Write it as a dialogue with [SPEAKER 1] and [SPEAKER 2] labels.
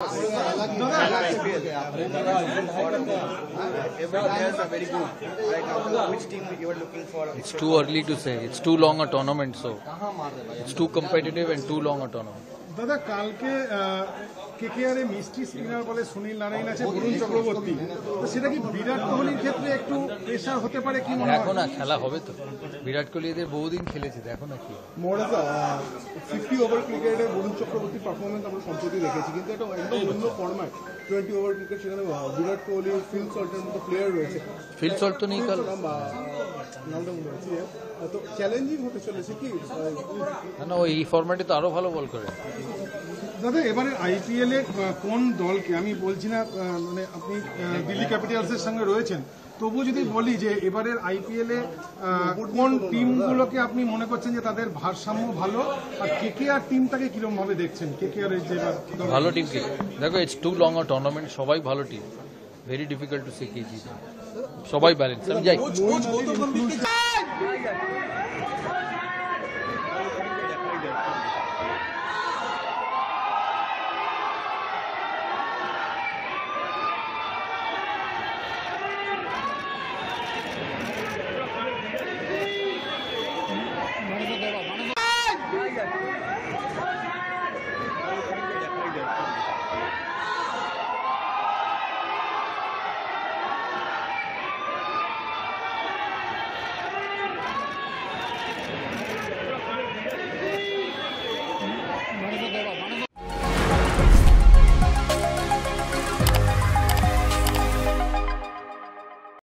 [SPEAKER 1] Every players are very good. Right now, which team you are looking for?
[SPEAKER 2] It's too early to say. It's too long a tournament, so it's too competitive and too long a tournament.
[SPEAKER 3] দাদা কালকে কেকেআরে মিষ্টি spinner বলে সুনীল নারায়ণ আছে, বরুণ চক্রবর্তী, তো সেটা কি বিরাট কোহলির ক্ষেত্রে একটু প্রেসার হতে পারে কি মনে হয়?
[SPEAKER 2] দেখো না, খেলা হবে তো। বিরাট কোহলি এদের বহুদিন খেলেছে, দেখো না কি।
[SPEAKER 4] মোরাজা 50 ওভার ক্রিকেটে বরুণ চক্রবর্তীর পারফরমেন্স আমরা সম্প্রতি দেখেছি, কিন্তু এটা একদম অন্য ফরম্যাট 20 ওভার ক্রিকেট, সেখানে বিরাট কোহলি, ফিল সল্টের মতো প্লেয়ার রয়েছে।
[SPEAKER 2] ফিল সল্ট তো নেই কাল,
[SPEAKER 4] নামটা মনে হচ্ছে, তো চ্যালেঞ্জিং হতে চলেছে কি
[SPEAKER 2] না ওই ফরম্যাটে তো আরো ভালো বল করে।
[SPEAKER 3] দাদা এবারে আইপিএল এ কোন দলকে, আমি বলছি না মানে আপনি দিল্লি ক্যাপিটালসের সঙ্গে রয়েছেন, তবু যদি বলি যে এবারের আইপিএল এ কোন টিমগুলোকে আপনি মনে করছেন যে তাদের ভারসাম্য ভালো, আর কেকেআর টিমটাকে কিরকম ভাবে দেখছেন? কেকেআর এর যে
[SPEAKER 2] ভালো টিম কে দেখো, it's too long a tournament, সবাই ভালো team, very difficult to say কে জিতে, সবাই ব্যালেন্স। আমি যাই।